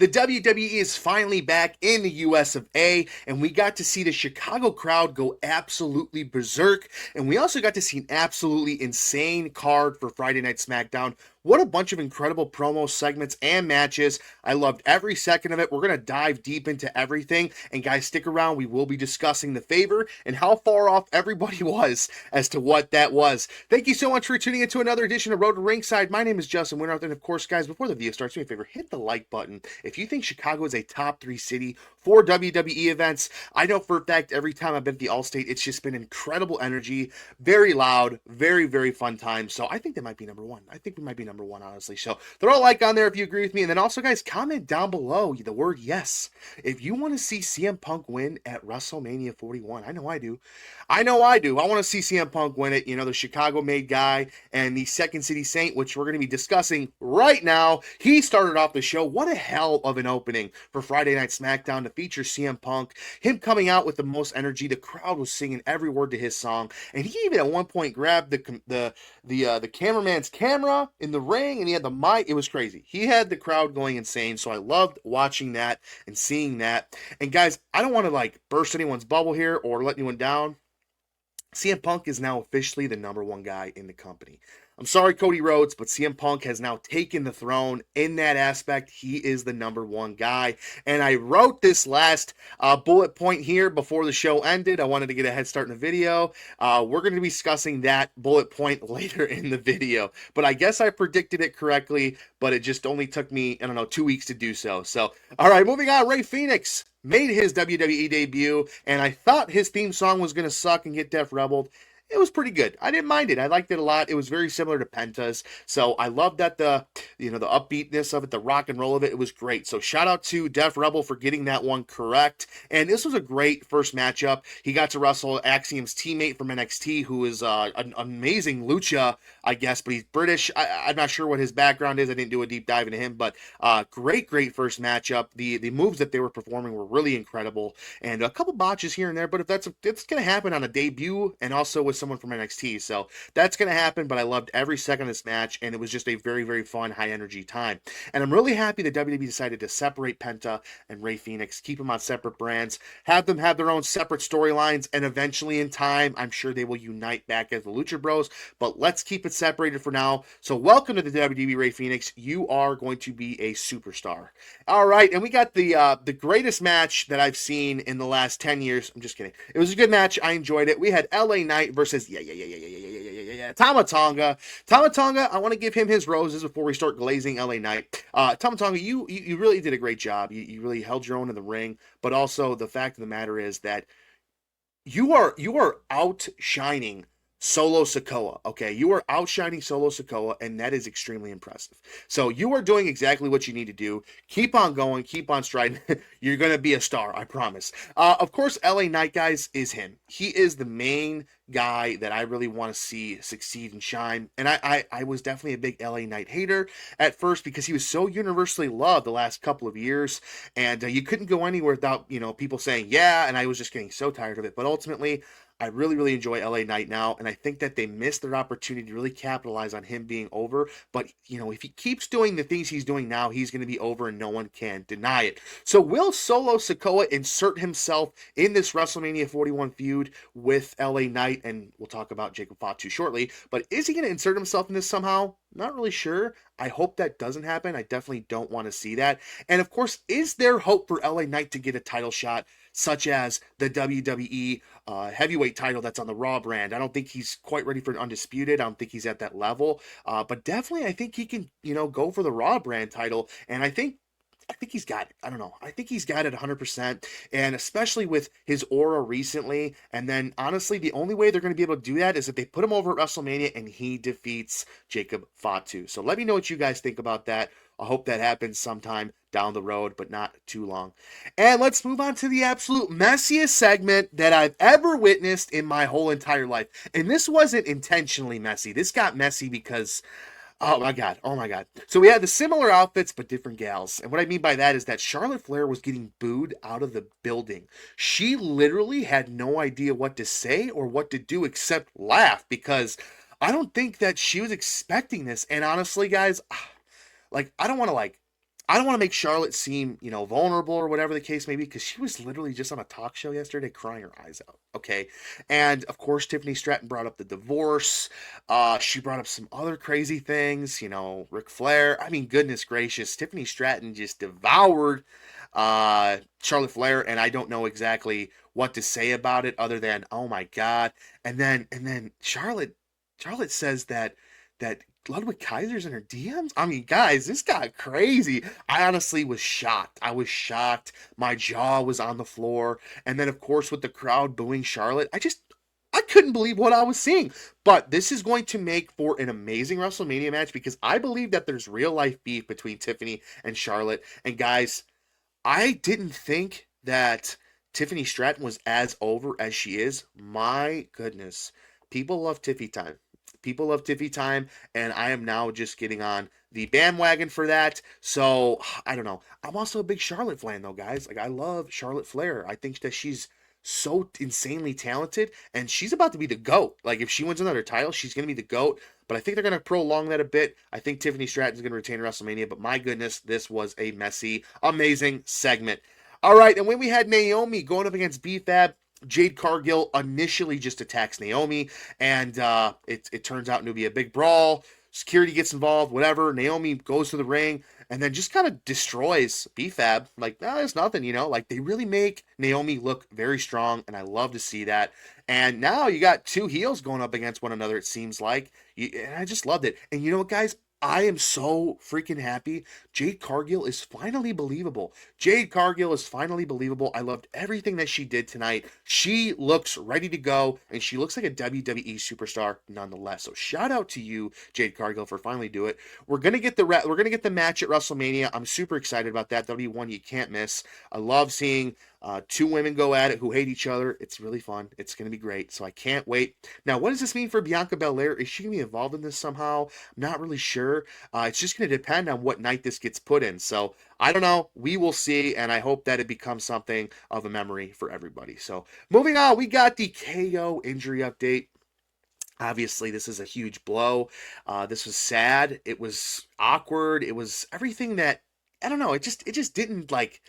The WWE is finally back in the US of A, and we got to see the Chicago crowd go absolutely berserk. And we also got to see an absolutely insane card for Friday Night SmackDown. What a bunch of incredible promo segments and matches. I loved every second of it. We're going to dive deep into everything. And guys, stick around. We will be discussing the favor and how far off everybody was as to what that was. Thank you so much for tuning into another edition of Road to Ringside. My name is Justin Winter. And of course, guys, before the video starts, do me a favor, hit the like button. If you think Chicago is a top 3 city for WWE events, I know for a fact every time I've been at the Allstate, it's just been incredible energy, very loud, very, very fun time. So I think they might be number one. I think we might be number one, honestly. So throw a like on there if you agree with me. And then also, guys, comment down below the word yes. If you want to see CM Punk win at WrestleMania 41, I know I do. I want to see CM Punk win it. You know, the Chicago-made guy and the Second City Saint, which we're going to be discussing right now. He started off the show. What a hell of an opening for Friday Night SmackDown to feature CM Punk. Him coming out with the most energy. The crowd was singing every word to his song, and he even at one point grabbed the cameraman's camera in the ring, and he had the mic. It was crazy. He had the crowd going insane. So I loved watching that and seeing that. And guys, I don't want to like burst anyone's bubble here or let anyone down. CM Punk is now officially the number one guy in the company. I'm sorry, Cody Rhodes, but CM Punk has now taken the throne in that aspect. He is the number one guy. And I wrote this last bullet point here before the show ended. I wanted to get a head start in the video. We're going to be discussing that bullet point later in the video. But I guess I predicted it correctly, but it just only took me, 2 weeks to do so. So, all right, moving on. Rey Fenix made his WWE debut, and I thought his theme song was going to suck and get Def Rebelled. It was pretty good. I didn't mind it. I liked it a lot. It was very similar to Penta's. So I loved that the upbeatness of it, the rock and roll of it. It was great. So shout out to Def Rebel for getting that one correct. And this was a great first matchup. He got to wrestle Axiom's teammate from NXT, who is an amazing lucha, I guess, but he's British. I'm not sure what his background is. I didn't do a deep dive into him, but great first matchup. The moves that they were performing were really incredible, and a couple botches here and there. But if it's going to happen on a debut, and also with someone from NXT. So that's going to happen, but I loved every second of this match, and it was just a very, very fun, high-energy time. And I'm really happy that WWE decided to separate Penta and Rey Fenix, keep them on separate brands, have them have their own separate storylines, and eventually in time, I'm sure they will unite back as the Lucha Bros, but let's keep it separated for now. So welcome to the WWE, Rey Fenix. You are going to be a superstar. All right, and we got the greatest match that I've seen in the last 10 years. I'm just kidding. It was a good match. I enjoyed it. We had LA Knight versus Tama Tonga. Tama Tonga, I want to give him his roses before we start glazing LA Knight. Tama Tonga, you really did a great job. You really held your own in the ring, but also the fact of the matter is that you are outshining Solo Sikoa, okay? You are outshining Solo Sikoa, and that is extremely impressive. So you are doing exactly what you need to do. Keep on going. Keep on striding. You're going to be a star, I promise. Of course, LA Knight, guys, is him. He is the main guy that I really want to see succeed and shine. And I was definitely a big LA Knight hater at first because he was so universally loved the last couple of years. And you couldn't go anywhere without, people saying, yeah, and I was just getting so tired of it. But ultimately, I really, really enjoy LA Knight now, and I think that they missed their opportunity to really capitalize on him being over. But, if he keeps doing the things he's doing now, he's going to be over, and no one can deny it. So will Solo Sikoa insert himself in this WrestleMania 41 feud with LA Knight? And we'll talk about Jacob Fatu shortly. But is he going to insert himself in this somehow? Not really sure. I hope that doesn't happen. I definitely don't want to see that. And of course, is there hope for LA Knight to get a title shot, such as the WWE heavyweight title that's on the Raw brand? I don't think he's quite ready for an undisputed. I don't think he's at that level. But definitely, I think he can, go for the Raw brand title. And I think he's got it. I don't know. I think he's got it 100%. And especially with his aura recently. And then, honestly, the only way they're going to be able to do that is if they put him over at WrestleMania and he defeats Jacob Fatu. So let me know what you guys think about that. I hope that happens sometime down the road, but not too long. And let's move on to the absolute messiest segment that I've ever witnessed in my whole entire life. And this wasn't intentionally messy. This got messy because... Oh my God. So we had the similar outfits, but different gals. And what I mean by that is that Charlotte Flair was getting booed out of the building. She literally had no idea what to say or what to do except laugh, because I don't think that she was expecting this. And honestly, guys, I don't want to I don't want to make Charlotte seem, vulnerable or whatever the case may be, because she was literally just on a talk show yesterday crying her eyes out. Okay. And of course, Tiffany Stratton brought up the divorce. She brought up some other crazy things, Ric Flair. I mean, goodness gracious, Tiffany Stratton just devoured Charlotte Flair, and I don't know exactly what to say about it other than, oh my God. And then Charlotte says that Ludwig Kaiser's in her DMs. I mean, guys, this got crazy. I honestly was shocked. I was shocked. My jaw was on the floor. And then, of course, with the crowd booing Charlotte, I couldn't believe what I was seeing. But this is going to make for an amazing WrestleMania match, because I believe that there's real life beef between Tiffany and Charlotte. And guys, I didn't think that Tiffany Stratton was as over as she is. My goodness. People love Tiffy time. People love Tiffy time, and I am now just getting on the bandwagon for that. So, I don't know. I'm also a big Charlotte fan, though, guys. Like, I love Charlotte Flair. I think that she's so insanely talented, and she's about to be the GOAT. Like, if she wins another title, she's going to be the GOAT. But I think they're going to prolong that a bit. I think Tiffany Stratton's going to retain WrestleMania, but my goodness, this was a messy, amazing segment. All right, and when we had Naomi going up against B-Fab, Jade Cargill initially just attacks Naomi, and it turns out to be a big brawl. Security gets involved, whatever. Naomi goes to the ring and then just kind of destroys B-Fab. Like, it's nothing, Like, they really make Naomi look very strong, and I love to see that. And now you got two heels going up against one another, it seems like. And I just loved it. And you know what, guys? I am so freaking happy. Jade Cargill is finally believable. Jade Cargill is finally believable. I loved everything that she did tonight. She looks ready to go, and she looks like a WWE superstar nonetheless. So shout out to you, Jade Cargill, for finally doing it. We're gonna get the match at WrestleMania. I'm super excited about that. That'll be one you can't miss. I love seeing two women go at it who hate each other. It's really fun. It's going to be great. So I can't wait. Now, what does this mean for Bianca Belair? Is she going to be involved in this somehow? I'm not really sure. It's just going to depend on what night this gets put in. So I don't know. We will see. And I hope that it becomes something of a memory for everybody. So moving on, we got the KO injury update. Obviously, this is a huge blow. This was sad. It was awkward. It was everything that, I don't know. It just didn't like,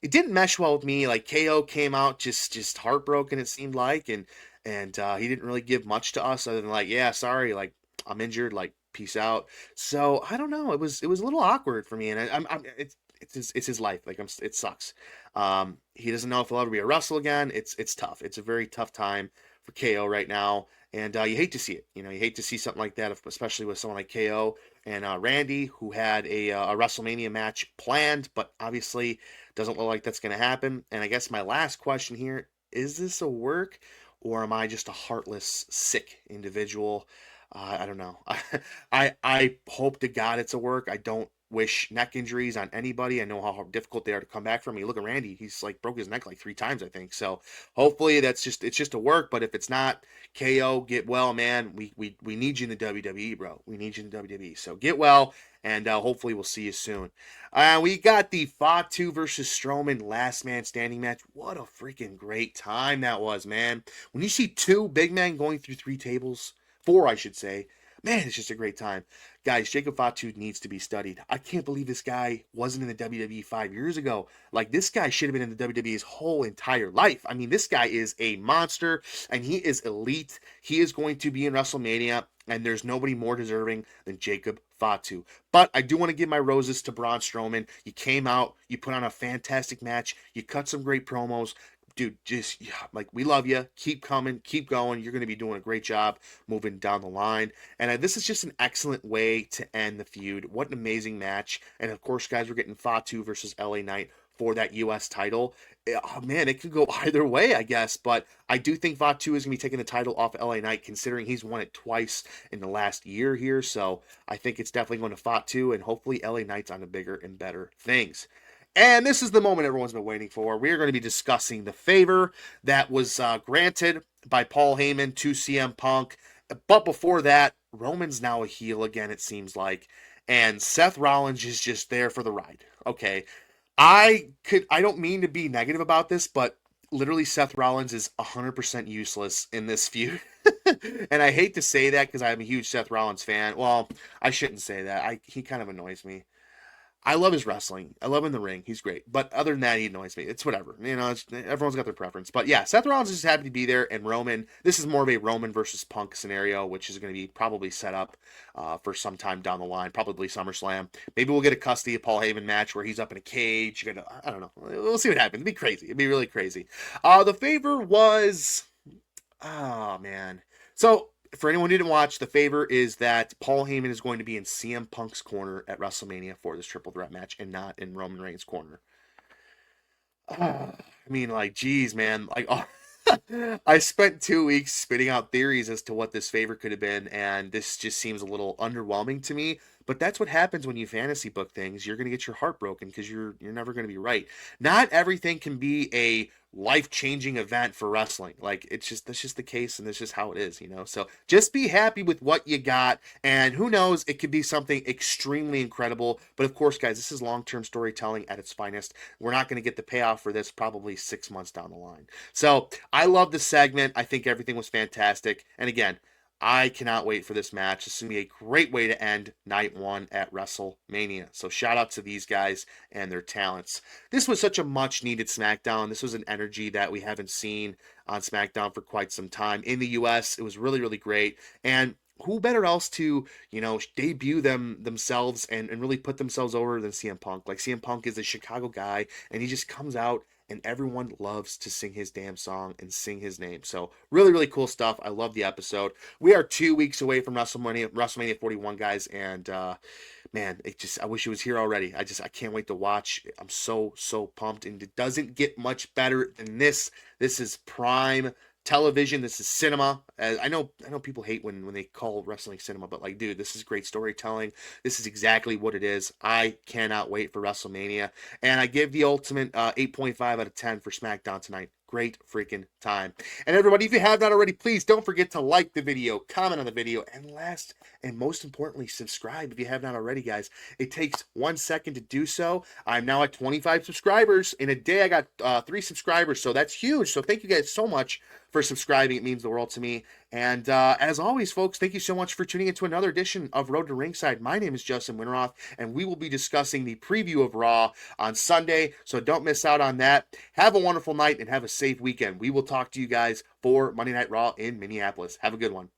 it didn't mesh well with me. Like, KO came out just heartbroken, it seemed like, and he didn't really give much to us other than like, yeah, sorry, like, I'm injured, like, peace out. So I don't know. It was a little awkward for me, and I'm it's his life. Like, it sucks. He doesn't know if he'll ever be a wrestle again. It's tough. It's a very tough time for KO right now, and you hate to see it. You hate to see something like that, especially with someone like KO and Randy, who had a WrestleMania match planned, but obviously doesn't look like that's going to happen. And I guess my last question here, is this a work, or am I just a heartless, sick individual? I don't know. I hope to God it's a work. I don't wish neck injuries on anybody. I know how difficult they are to come back from. You look at Randy; he's like broke his neck like 3 times, I think. So hopefully it's just a work. But if it's not, KO, get well, man. We need you in the WWE, bro. We need you in the WWE. So get well, and hopefully we'll see you soon. We got the Fatu versus Strowman last man standing match. What a freaking great time that was, man. When you see two big men going through 3 tables, 4, I should say, man, it's just a great time. Guys, Jacob Fatu needs to be studied. I can't believe this guy wasn't in the WWE 5 years ago. Like, this guy should have been in the WWE his whole entire life. I mean, this guy is a monster, and he is elite. He is going to be in WrestleMania, and there's nobody more deserving than Jacob Fatu. But I do want to give my roses to Braun Strowman. You came out, you put on a fantastic match, you cut some great promos. Dude, just, yeah, like, we love you. Keep coming. Keep going. You're going to be doing a great job moving down the line. And this is just an excellent way to end the feud. What an amazing match. And, of course, guys, we're getting Fatu versus LA Knight for that U.S. title. Oh, man, it could go either way, I guess. But I do think Fatu is going to be taking the title off LA Knight, considering he's won it twice in the last year here. So I think it's definitely going to Fatu, and hopefully LA Knight's on to bigger and better things. And this is the moment everyone's been waiting for. We're going to be discussing the favor that was granted by Paul Heyman to CM Punk. But before that, Roman's now a heel again, it seems like. And Seth Rollins is just there for the ride. Okay. I don't mean to be negative about this, but literally Seth Rollins is 100% useless in this feud. And I hate to say that because I'm a huge Seth Rollins fan. Well, I shouldn't say that. He kind of annoys me. I love his wrestling. I love him in the ring. He's great. But other than that, he annoys me. It's whatever. Everyone's got their preference. But yeah, Seth Rollins is just happy to be there. And Roman, this is more of a Roman versus Punk scenario, which is going to be probably set up for some time down the line, probably SummerSlam. Maybe we'll get a custody of Paul Heyman match where he's up in a cage. I don't know. We'll see what happens. It'd be crazy. It'd be really crazy. The favor was, oh man. So for anyone who didn't watch, the favor is that Paul Heyman is going to be in CM Punk's corner at WrestleMania for this triple threat match and not in Roman Reigns' corner. I mean, like, geez, man. Like, I spent 2 weeks spitting out theories as to what this favor could have been, and this just seems a little underwhelming to me. But that's what happens when you fantasy book things. You're going to get your heart broken because you're never going to be right. Not everything can be a life-changing event for wrestling. Like, that's just the case, and that's just how it is, you know. So just be happy with what you got, and who knows, it could be something extremely incredible. But of course, guys, this is long-term storytelling at its finest. We're not going to get the payoff for this probably 6 months down the line. So I love this segment. I think everything was fantastic. And again, I cannot wait for this match. This is going to be a great way to end night one at WrestleMania. So shout out to these guys and their talents. This was such a much needed SmackDown. This was an energy that we haven't seen on SmackDown for quite some time. In the US, it was really, really great. And who better else to, debut themselves and really put themselves over than CM Punk? Like, CM Punk is a Chicago guy, and he just comes out and everyone loves to sing his damn song and sing his name. So really, really cool stuff. I love the episode. We are 2 weeks away from WrestleMania 41, guys, and man, I wish it was here already. I can't wait to watch. I'm so pumped, and it doesn't get much better than this. This is prime television. This is cinema. I know people hate when they call wrestling cinema, but like, dude, this is great storytelling. This is exactly what it is. I cannot wait for WrestleMania, and I give the ultimate 8.5 out of 10 for SmackDown tonight. Great freaking time. And everybody, if you have not already, please don't forget to like the video, comment on the video, and last and most importantly, subscribe if you have not already, guys. It takes 1 second to do so. I'm now at 25 subscribers. In a day, I got 3 subscribers, so that's huge. So thank you guys so much for subscribing. It means the world to me. And as always, folks, thank you so much for tuning into another edition of Road to Ringside. My name is Justin Winroth, and we will be discussing the preview of Raw on Sunday, so don't miss out on that. Have a wonderful night and have a safe weekend. We will talk to you guys for Monday Night Raw in Minneapolis. Have a good one.